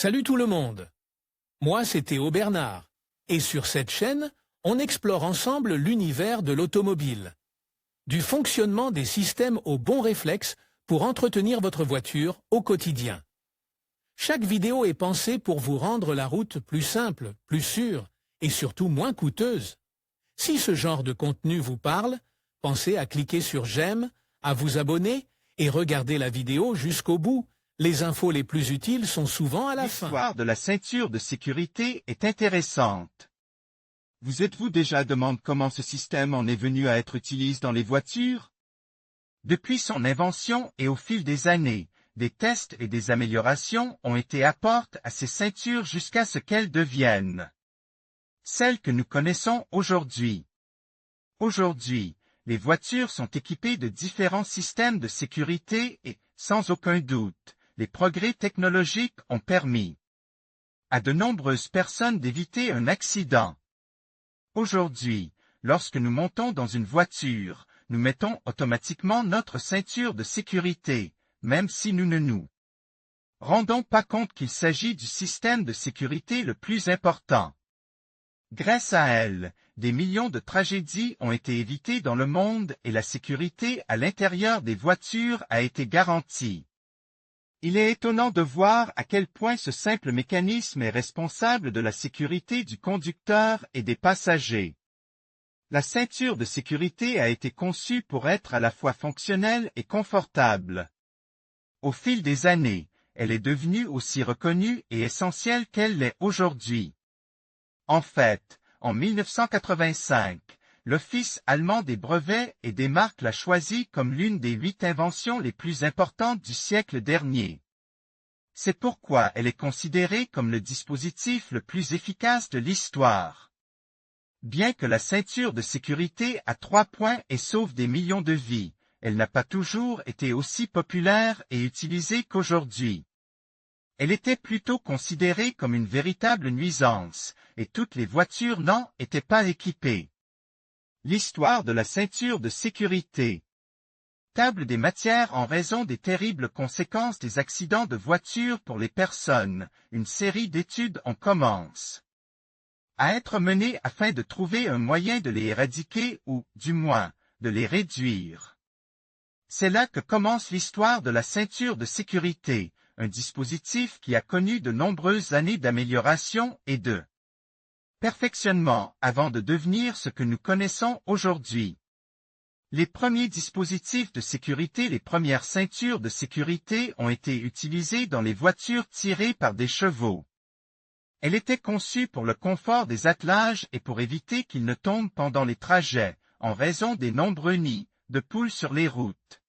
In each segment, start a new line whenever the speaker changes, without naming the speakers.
Salut tout le monde. Moi, c'est Théo Bernard. Et sur cette chaîne, on explore ensemble l'univers de l'automobile. Du fonctionnement des systèmes aux bons réflexes pour entretenir votre voiture au quotidien. Chaque vidéo est pensée pour vous rendre la route plus simple, plus sûre et surtout moins coûteuse. Si ce genre de contenu vous parle, pensez à cliquer sur j'aime, à vous abonner et regarder la vidéo jusqu'au bout. Les infos les plus utiles sont souvent à la fin.
L'histoire de la ceinture de sécurité est intéressante. Vous êtes-vous déjà demandé comment ce système en est venu à être utilisé dans les voitures? Depuis son invention et au fil des années, des tests et des améliorations ont été apportés à ces ceintures jusqu'à ce qu'elles deviennent celles que nous connaissons aujourd'hui. Aujourd'hui, les voitures sont équipées de différents systèmes de sécurité et, sans aucun doute, les progrès technologiques ont permis à de nombreuses personnes d'éviter un accident. Aujourd'hui, lorsque nous montons dans une voiture, nous mettons automatiquement notre ceinture de sécurité, même si nous ne nous rendons pas compte qu'il s'agit du système de sécurité le plus important. Grâce à elle, des millions de tragédies ont été évitées dans le monde et la sécurité à l'intérieur des voitures a été garantie. Il est étonnant de voir à quel point ce simple mécanisme est responsable de la sécurité du conducteur et des passagers. La ceinture de sécurité a été conçue pour être à la fois fonctionnelle et confortable. Au fil des années, elle est devenue aussi reconnue et essentielle qu'elle l'est aujourd'hui. En fait, en 1985, l'Office allemand des brevets et des marques l'a choisie comme l'une des 8 inventions les plus importantes du siècle dernier. C'est pourquoi elle est considérée comme le dispositif le plus efficace de l'histoire. Bien que la ceinture de sécurité a 3 points et sauve des millions de vies, elle n'a pas toujours été aussi populaire et utilisée qu'aujourd'hui. Elle était plutôt considérée comme une véritable nuisance, et toutes les voitures n'en étaient pas équipées. L'histoire de la ceinture de sécurité. Table des matières en raison des terribles conséquences des accidents de voiture pour les personnes, une série d'études en commence à être menées afin de trouver un moyen de les éradiquer ou, du moins, de les réduire. C'est là que commence l'histoire de la ceinture de sécurité, un dispositif qui a connu de nombreuses années d'amélioration et de perfectionnement avant de devenir ce que nous connaissons aujourd'hui. Les premiers dispositifs de sécurité, les premières ceintures de sécurité ont été utilisées dans les voitures tirées par des chevaux. Elle était conçue pour le confort des attelages et pour éviter qu'ils ne tombent pendant les trajets, en raison des nombreux nids de poules sur les routes.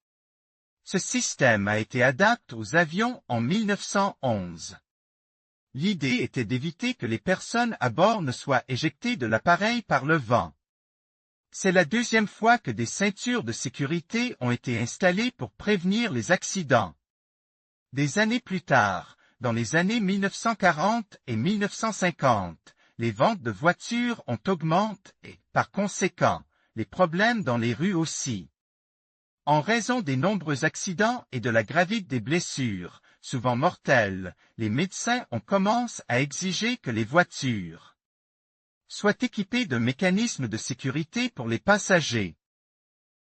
Ce système a été adapté aux avions en 1911. L'idée était d'éviter que les personnes à bord ne soient éjectées de l'appareil par le vent. C'est la deuxième fois que des ceintures de sécurité ont été installées pour prévenir les accidents. Des années plus tard, dans les années 1940 et 1950, les ventes de voitures ont augmenté et, par conséquent, les problèmes dans les rues aussi. En raison des nombreux accidents et de la gravité des blessures, souvent mortelles, les médecins ont commencé à exiger que les voitures soient équipées d'un mécanisme de sécurité pour les passagers.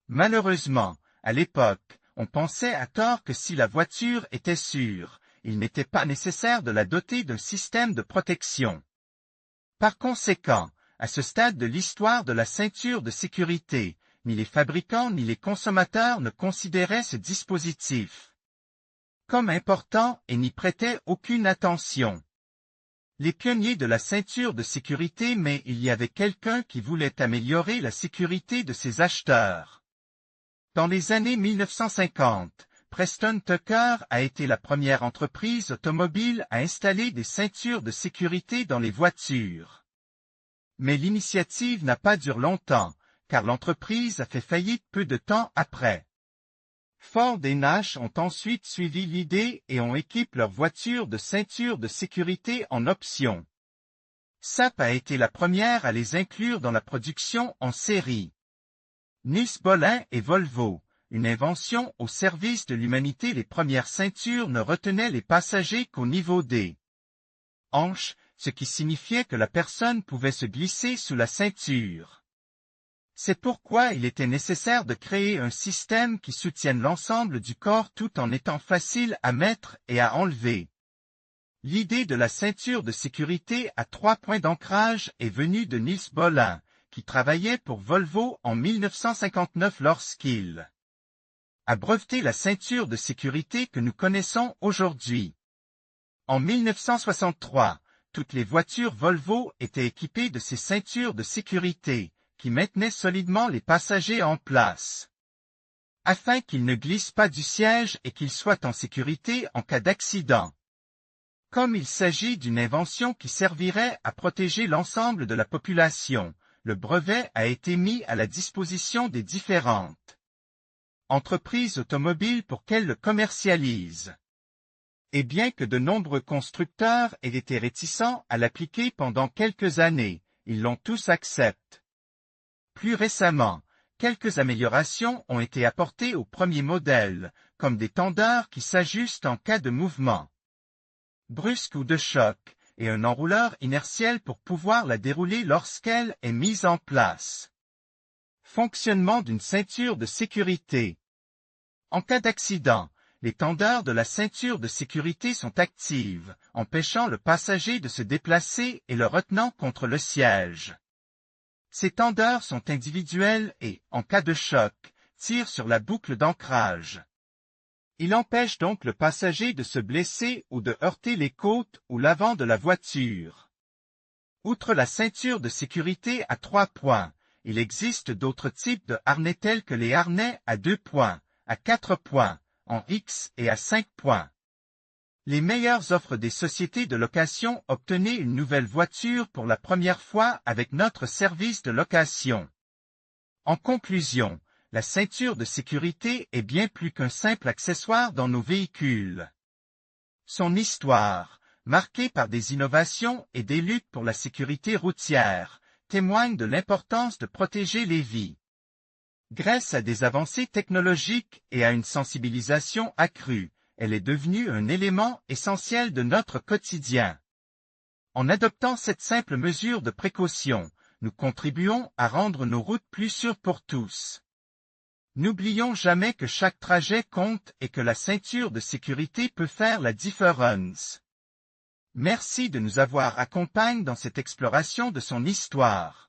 Malheureusement, à l'époque, on pensait à tort que si la voiture était sûre, il n'était pas nécessaire de la doter d'un système de protection. Par conséquent, à ce stade de l'histoire de la ceinture de sécurité, ni les fabricants ni les consommateurs ne considéraient ce dispositif comme important et n'y prêtaient aucune attention. Les pionniers de la ceinture de sécurité, mais il y avait quelqu'un qui voulait améliorer la sécurité de ses acheteurs. Dans les années 1950, Preston Tucker a été la première entreprise automobile à installer des ceintures de sécurité dans les voitures. Mais l'initiative n'a pas duré longtemps, car l'entreprise a fait faillite peu de temps après. Ford et Nash ont ensuite suivi l'idée et ont équipé leurs voitures de ceintures de sécurité en option. SAP a été la première à les inclure dans la production en série. Niels Bohlin et Volvo, une invention au service de l'humanité, les premières ceintures ne retenaient les passagers qu'au niveau des hanche, ce qui signifiait que la personne pouvait se glisser sous la ceinture. C'est pourquoi il était nécessaire de créer un système qui soutienne l'ensemble du corps tout en étant facile à mettre et à enlever. L'idée de la ceinture de sécurité à 3 points d'ancrage est venue de Niels Bohlin, qui travaillait pour Volvo en 1959 lorsqu'il a breveté la ceinture de sécurité que nous connaissons aujourd'hui. En 1963, toutes les voitures Volvo étaient équipées de ces ceintures de sécurité, qui maintenaient solidement les passagers en place, afin qu'ils ne glissent pas du siège et qu'ils soient en sécurité en cas d'accident. Comme il s'agit d'une invention qui servirait à protéger l'ensemble de la population, le brevet a été mis à la disposition des différentes entreprises automobiles pour qu'elles le commercialisent. Et bien que de nombreux constructeurs aient été réticents à l'appliquer pendant quelques années, ils l'ont tous accepté. Plus récemment, quelques améliorations ont été apportées au premier modèle, comme des tendeurs qui s'ajustent en cas de mouvement brusque ou de choc, et un enrouleur inertiel pour pouvoir la dérouler lorsqu'elle est mise en place. Fonctionnement d'une ceinture de sécurité. En cas d'accident, les tendeurs de la ceinture de sécurité sont actives, empêchant le passager de se déplacer et le retenant contre le siège. Ces tendeurs sont individuels et, en cas de choc, tirent sur la boucle d'ancrage. Il empêche donc le passager de se blesser ou de heurter les côtes ou l'avant de la voiture. Outre la ceinture de sécurité à 3 points, il existe d'autres types de harnais tels que les harnais à 2 points, à 4 points, en X et à 5 points. Les meilleures offres des sociétés de location. Obtenez une nouvelle voiture pour la première fois avec notre service de location. En conclusion, la ceinture de sécurité est bien plus qu'un simple accessoire dans nos véhicules. Son histoire, marquée par des innovations et des luttes pour la sécurité routière, témoigne de l'importance de protéger les vies. Grâce à des avancées technologiques et à une sensibilisation accrue, elle est devenue un élément essentiel de notre quotidien. En adoptant cette simple mesure de précaution, nous contribuons à rendre nos routes plus sûres pour tous. N'oublions jamais que chaque trajet compte et que la ceinture de sécurité peut faire la différence. Merci de nous avoir accompagnés dans cette exploration de son histoire.